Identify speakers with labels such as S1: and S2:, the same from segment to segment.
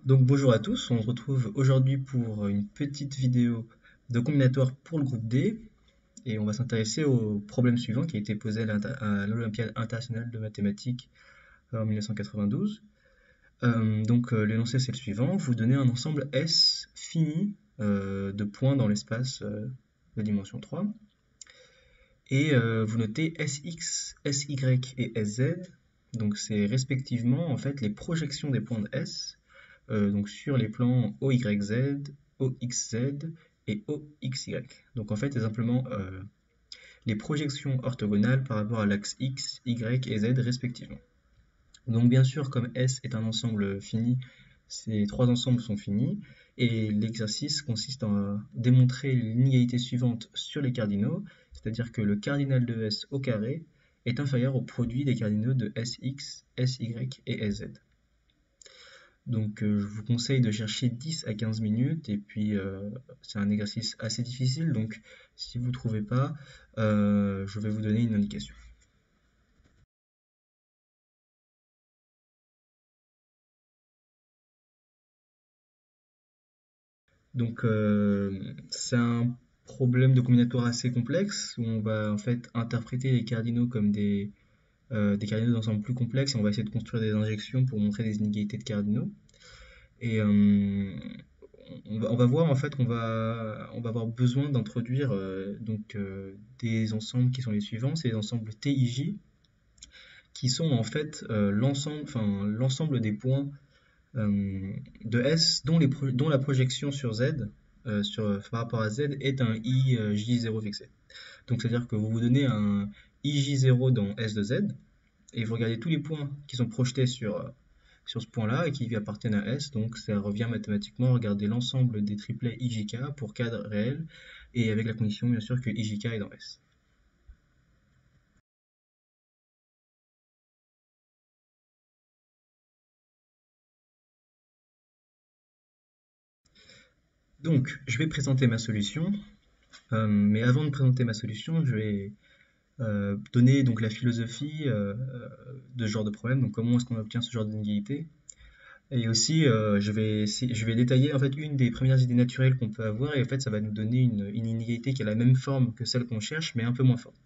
S1: Donc bonjour à tous, on se retrouve aujourd'hui pour une petite vidéo de combinatoire pour le groupe D et on va s'intéresser au problème suivant qui a été posé à l'Olympiade internationale de mathématiques en 1992. L'énoncé c'est le suivant, vous donnez un ensemble S fini de points dans l'espace de dimension 3 et vous notez Sx, Sy et Sz, donc c'est respectivement en fait les projections des points de S donc sur les plans OYZ, OXZ et OXY. Donc en fait, c'est simplement les projections orthogonales par rapport à l'axe X, Y et Z respectivement. Donc bien sûr, comme S est un ensemble fini, ces trois ensembles sont finis, et l'exercice consiste à démontrer l'inégalité suivante sur les cardinaux, c'est-à-dire que le cardinal de S au carré est inférieur au produit des cardinaux de Sx, Sy et Sz. Donc je vous conseille de chercher 10 à 15 minutes et puis c'est un exercice assez difficile donc si vous ne trouvez pas, je vais vous donner une indication. Donc c'est un problème de combinatoire assez complexe où on va en fait interpréter les cardinaux comme des cardinaux d'ensemble plus complexes et on va essayer de construire des injections pour montrer des inégalités de cardinaux. Et on va voir en fait on va avoir besoin d'introduire des ensembles qui sont les suivants, c'est les ensembles TIJ qui sont en fait l'ensemble des points de S dont la projection sur Z par rapport à Z est un IJ0 fixé. Donc c'est-à-dire que vous vous donnez un IJ0 dans S de Z et vous regardez tous les points qui sont projetés sur ce point-là et qui lui appartiennent à S. Donc ça revient mathématiquement à regarder l'ensemble des triplets IJK pour cadre réel et avec la condition bien sûr que IJK est dans S. Donc je vais présenter ma solution, mais avant de présenter ma solution, je vais donner donc la philosophie de ce genre de problème, donc comment est-ce qu'on obtient ce genre d'inégalité. Et aussi, je vais détailler en fait une des premières idées naturelles qu'on peut avoir, et en fait, ça va nous donner une inégalité qui a la même forme que celle qu'on cherche, mais un peu moins forte.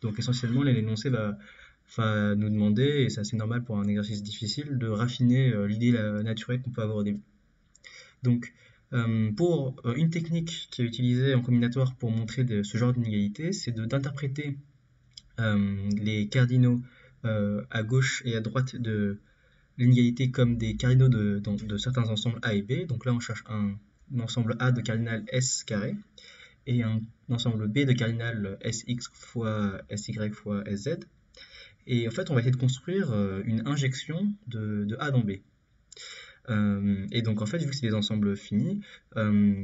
S1: Donc, essentiellement, l'énoncé va nous demander, et c'est assez normal pour un exercice difficile, de raffiner l'idée naturelle qu'on peut avoir au début. Donc, pour une technique qui est utilisée en combinatoire pour montrer ce genre d'inégalité, c'est d'interpréter les cardinaux à gauche et à droite de l'inégalité comme des cardinaux de certains ensembles A et B. Donc là, on cherche un ensemble A de cardinal S carré et un ensemble B de cardinal Sx fois Sy fois Sz. Et en fait, on va essayer de construire une injection de A dans B. Et donc en fait, vu que c'est des ensembles finis,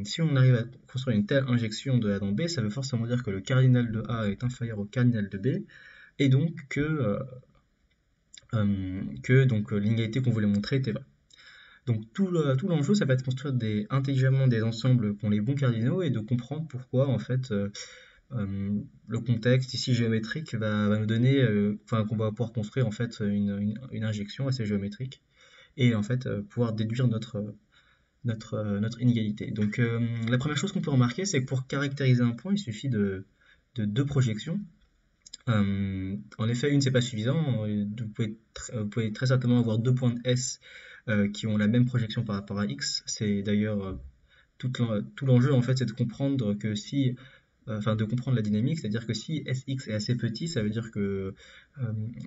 S1: si on arrive à construire une telle injection de A dans B, ça veut forcément dire que le cardinal de A est inférieur au cardinal de B, et donc que l'inégalité qu'on voulait montrer était vraie. Donc tout l'enjeu, ça va être de construire intelligemment des ensembles qui ont les bons cardinaux et de comprendre pourquoi en fait le contexte ici géométrique va nous donner, qu'on va pouvoir construire en fait une injection assez géométrique et en fait pouvoir déduire notre inégalité. Donc la première chose qu'on peut remarquer, c'est que pour caractériser un point, il suffit de deux projections. En effet, une, c'est pas suffisant. Vous pouvez très certainement avoir deux points de S qui ont la même projection par rapport à X. C'est d'ailleurs tout l'enjeu, en fait, c'est de comprendre que si, de comprendre la dynamique, c'est-à-dire que si Sx est assez petit, ça veut dire que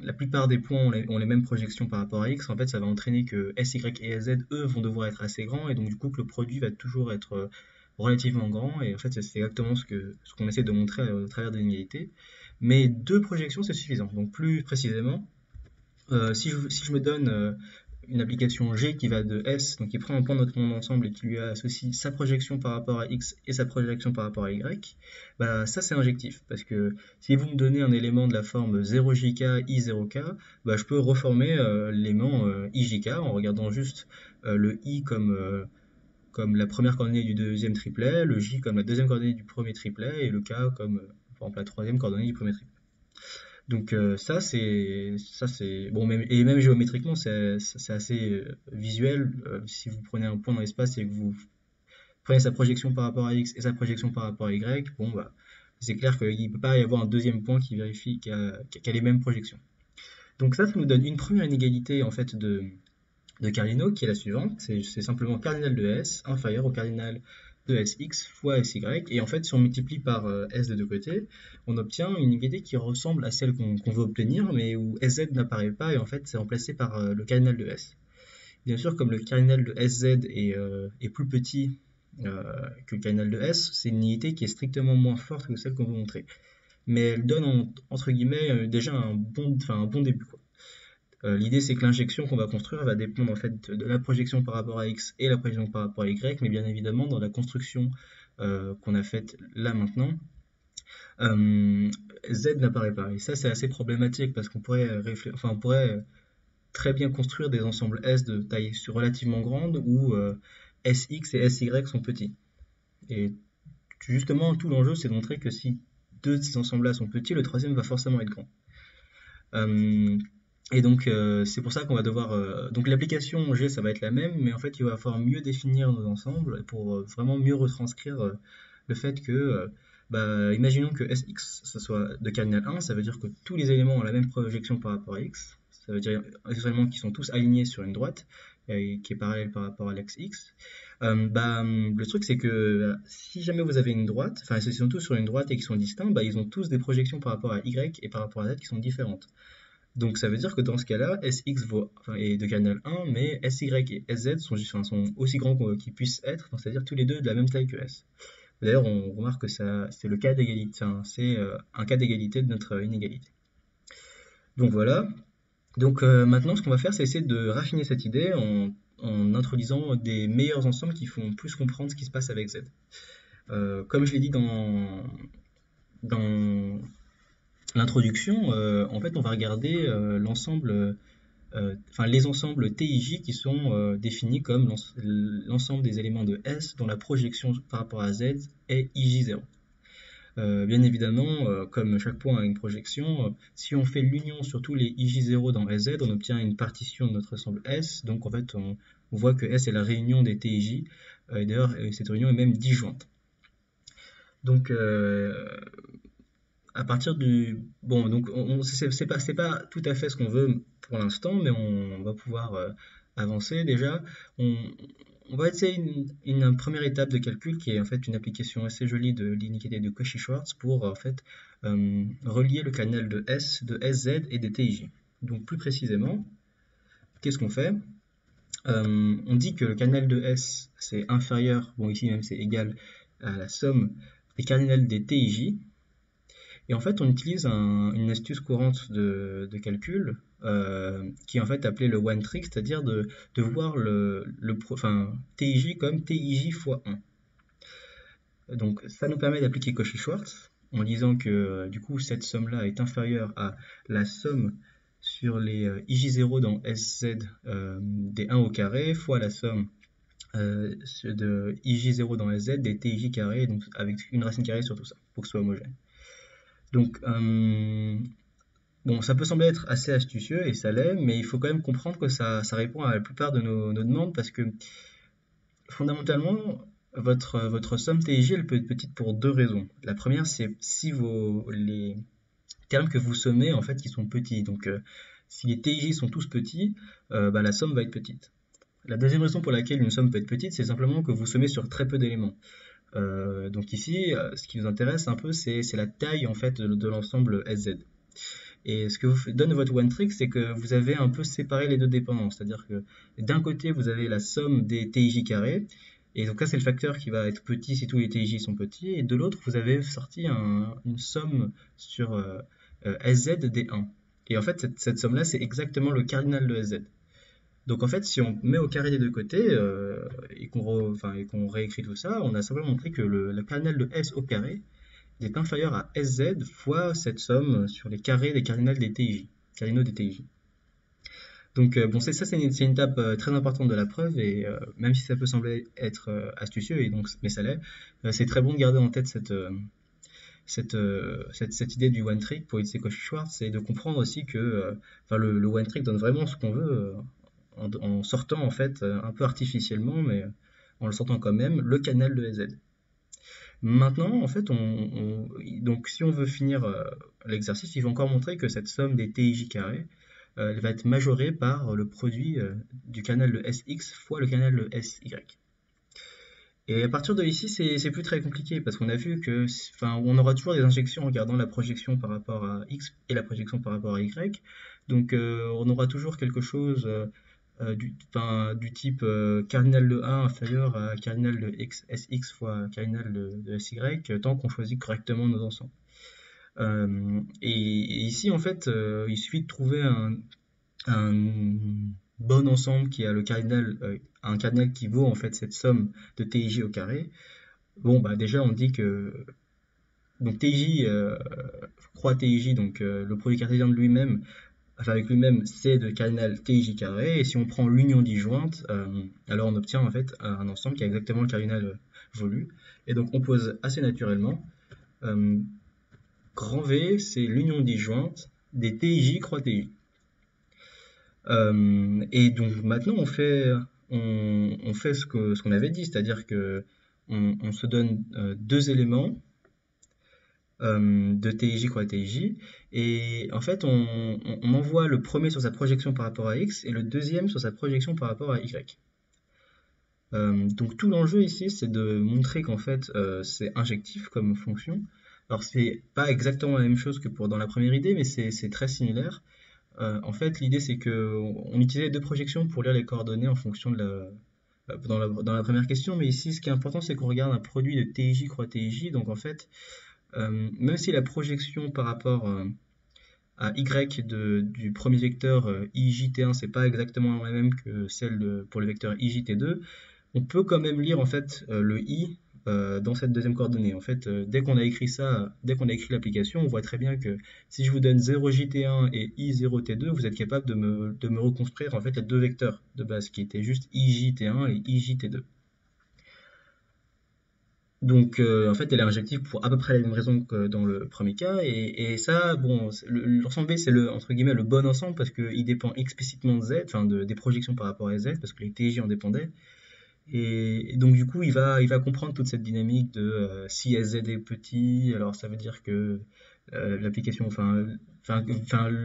S1: la plupart des points ont les mêmes projections par rapport à X. En fait, ça va entraîner que Sy et Z, eux, vont devoir être assez grands, et donc du coup que le produit va toujours être relativement grand, et en fait, c'est exactement ce qu'on essaie de montrer au travers de l'inégalité. Mais deux projections, c'est suffisant. Donc plus précisément, si je me donne une application G qui va de S, donc qui prend un point de notre monde ensemble et qui lui associe sa projection par rapport à X et sa projection par rapport à Y, bah ça c'est injectif. Parce que si vous me donnez un élément de la forme 0JK, I0K, bah, je peux reformer l'élément IJK en regardant juste le I comme la première coordonnée du deuxième triplet, le J comme la deuxième coordonnée du premier triplet, et le K comme par exemple, la troisième coordonnée du premier triplet. Donc bon, même géométriquement c'est assez visuel. Si vous prenez un point dans l'espace et que vous prenez sa projection par rapport à x et sa projection par rapport à y, bon bah c'est clair qu'il ne peut pas y avoir un deuxième point qui vérifie qu'il y a les mêmes projections. Donc ça nous donne une première inégalité en fait de cardinaux qui est la suivante, c'est simplement cardinal de S inférieur au cardinal de Sx fois Sy, et en fait si on multiplie par S de deux côtés, on obtient une inégalité qui ressemble à celle qu'on veut obtenir, mais où Sz n'apparaît pas, et en fait c'est remplacé par le cardinal de S. Bien sûr, comme le cardinal de Sz est plus petit que le cardinal de S, c'est une inégalité qui est strictement moins forte que celle qu'on veut montrer. Mais elle donne entre guillemets déjà un bon début, quoi. L'idée c'est que l'injection qu'on va construire va dépendre en fait de la projection par rapport à x et la projection par rapport à y, mais bien évidemment dans la construction qu'on a faite là maintenant, z n'apparaît pas. Et ça c'est assez problématique parce qu'on pourrait, on pourrait très bien construire des ensembles S de taille relativement grande où Sx et Sy sont petits. Et justement tout l'enjeu c'est de montrer que si deux de ces ensembles-là sont petits, le troisième va forcément être grand. Et donc c'est pour ça qu'on va devoir... donc l'application G ça va être la même, mais en fait il va falloir mieux définir nos ensembles pour vraiment mieux retranscrire le fait que... imaginons que Sx ça soit de cardinal 1, ça veut dire que tous les éléments ont la même projection par rapport à x, ça veut dire les éléments qui sont tous alignés sur une droite, qui est parallèle par rapport à l'axe x. Le truc c'est que si jamais vous avez une droite, enfin ils sont tous sur une droite et qui sont distincts, ils ont tous des projections par rapport à y et par rapport à z qui sont différentes. Donc ça veut dire que dans ce cas-là, Sx est de cardinal 1, mais Sy et Sz sont aussi grands qu'ils puissent être, donc c'est-à-dire tous les deux de la même taille que S. D'ailleurs, on remarque que c'est le cas d'égalité, c'est un cas d'égalité de notre inégalité. Donc voilà. Donc maintenant, ce qu'on va faire, c'est essayer de raffiner cette idée en introduisant des meilleurs ensembles qui font plus comprendre ce qui se passe avec Z. Comme je l'ai dit dans l'introduction, en fait, on va regarder les ensembles TIJ qui sont définis comme l'ensemble des éléments de S dont la projection par rapport à Z est IJ0. Bien évidemment, comme chaque point a une projection, si on fait l'union sur tous les IJ0 dans SZ, on obtient une partition de notre ensemble S. Donc en fait, on voit que S est la réunion des TIJ. Et d'ailleurs, cette réunion est même disjointe. Donc, à partir du... Bon, donc c'est pas tout à fait ce qu'on veut pour l'instant, mais on va pouvoir avancer déjà. On va essayer une première étape de calcul qui est en fait une application assez jolie de l'inégalité de Cauchy-Schwarz pour en fait relier le canal de S, de SZ et des TIJ. Donc plus précisément, qu'est-ce qu'on fait? On dit que le canal de S c'est inférieur, bon ici même c'est égal à la somme des cardinals des TIJ. Et en fait, on utilise une astuce courante de calcul qui est en fait appelée le one trick, c'est-à-dire de voir TIJ comme TIJ fois 1. Donc ça nous permet d'appliquer Cauchy-Schwarz en disant que du coup cette somme-là est inférieure à la somme sur les IJ0 dans SZ des 1 au carré fois la somme de IJ0 dans SZ des TIJ carré, donc avec une racine carrée sur tout ça, pour que ce soit homogène. Donc, bon, ça peut sembler être assez astucieux, et ça l'est, mais il faut quand même comprendre que ça répond à la plupart de nos demandes, parce que fondamentalement, votre somme TIJ, elle peut être petite pour deux raisons. La première, c'est si les termes que vous sommez, en fait, qui sont petits. Donc, si les TIJ sont tous petits, la somme va être petite. La deuxième raison pour laquelle une somme peut être petite, c'est simplement que vous sommez sur très peu d'éléments. Donc ici, ce qui nous intéresse un peu, c'est la taille en fait de l'ensemble SZ. Et ce que vous donne votre one trick, c'est que vous avez un peu séparé les deux dépendances. C'est-à-dire que d'un côté, vous avez la somme des TIJ carrés, et donc là, c'est le facteur qui va être petit si tous les TIJ sont petits, et de l'autre, vous avez sorti une somme sur SZ des 1. Et en fait, cette somme-là, c'est exactement le cardinal de SZ. Donc en fait, si on met au carré des deux côtés et qu'on réécrit tout ça, on a simplement montré que le cardinal de S au carré est inférieur à SZ fois cette somme sur les carrés des cardinaux des TIJ. Donc bon, c'est une étape très importante de la preuve, et même si ça peut sembler être astucieux, mais ça l'est, c'est très bon de garder en tête cette idée du one trick pour utiliser Cauchy-Schwarz, c'est de comprendre aussi que le one trick donne vraiment ce qu'on veut en sortant en fait un peu artificiellement, mais en le sortant quand même, le canal de SZ. Maintenant, en fait, donc si on veut finir l'exercice, il faut encore montrer que cette somme des TIJ carrés, elle va être majorée par le produit du canal de SX fois le canal de SY. Et à partir de ici, c'est plus très compliqué parce qu'on a vu que, enfin, on aura toujours des injections en regardant la projection par rapport à X et la projection par rapport à Y. Donc, on aura toujours quelque chose du type cardinal de 1 inférieur à cardinal de SX fois cardinal de SY tant qu'on choisit correctement nos ensembles. Et ici, en fait, il suffit de trouver un bon ensemble qui a un cardinal qui vaut en fait cette somme de TIJ au carré. Bon, bah déjà, on dit que donc TIJ croix TIJ, donc le produit cartésien de lui-même, enfin avec lui-même, c'est de cardinal TIJ carré. Et si on prend l'union disjointe, alors on obtient en fait un ensemble qui a exactement le cardinal voulu. Et donc on pose assez naturellement. Grand V, c'est l'union disjointe des TIJ croix TIJ. Et donc maintenant on fait ce qu'on avait dit, c'est-à-dire que on se donne deux éléments de TIJ croix TIJ, et en fait on envoie le premier sur sa projection par rapport à X et le deuxième sur sa projection par rapport à Y. Donc tout l'enjeu ici c'est de montrer qu'en fait c'est injectif comme fonction. Alors c'est pas exactement la même chose que dans la première idée, mais c'est très similaire. En fait, l'idée c'est que on utilisait deux projections pour lire les coordonnées en fonction de dans la première question, mais ici ce qui est important c'est qu'on regarde un produit de TIJ croix TIJ. Donc en fait, même si la projection par rapport à Y du premier vecteur IJT1 c'est pas exactement la même que celle pour le vecteur IJT2, on peut quand même lire en fait le I dans cette deuxième coordonnée. En fait, dès qu'on a écrit ça, dès qu'on a écrit l'application, on voit très bien que si je vous donne 0JT1 et I0T2, vous êtes capable de me reconstruire en fait les deux vecteurs de base qui étaient juste IJT1 et IJT2. Donc en fait elle est injective pour à peu près la même raison que dans le premier cas, et ça, bon, l'ensemble B c'est entre guillemets le bon ensemble parce qu'il dépend explicitement de Z, enfin des projections par rapport à Z, parce que les TJ en dépendaient. Et donc du coup, il va comprendre toute cette dynamique de si SZ est petit, alors ça veut dire que l'application,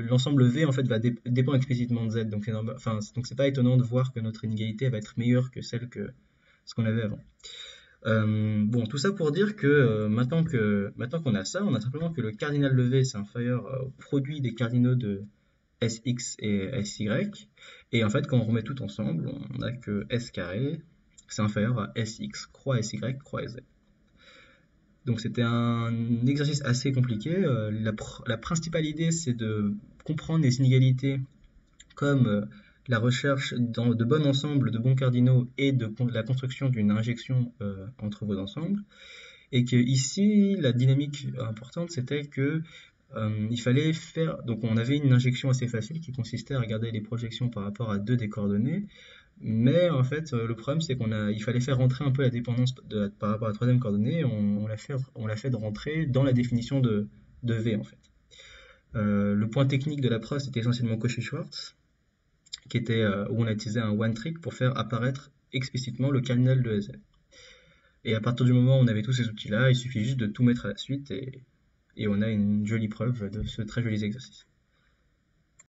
S1: l'ensemble V en fait dépend explicitement de Z. Donc c'est normal, donc c'est pas étonnant de voir que notre inégalité va être meilleure que ce qu'on avait avant. Bon, tout ça pour dire que maintenant qu'on a ça, on a simplement que le cardinal de V c'est inférieur au produit des cardinaux de SX et SY. Et en fait, quand on remet tout ensemble, on a que S carré c'est inférieur à SX croix SY croix SZ. Donc c'était un exercice assez compliqué. La principale idée, c'est de comprendre les inégalités comme la recherche de bons ensembles, de bons cardinaux et de la construction d'une injection entre vos ensembles. Et que ici, la dynamique importante, c'était que il fallait faire. Donc on avait une injection assez facile qui consistait à regarder les projections par rapport à deux des coordonnées. Mais en fait, le problème, c'est il fallait faire rentrer un peu la dépendance par rapport à la troisième coordonnée. On l'a fait de rentrer dans la définition de V, en fait. Le point technique de la preuve, c'était essentiellement Cauchy-Schwarz, où on a utilisé un one-trick pour faire apparaître explicitement le cardinal de SZ. Et à partir du moment où on avait tous ces outils-là, il suffit juste de tout mettre à la suite et on a une jolie preuve de ce très joli exercice.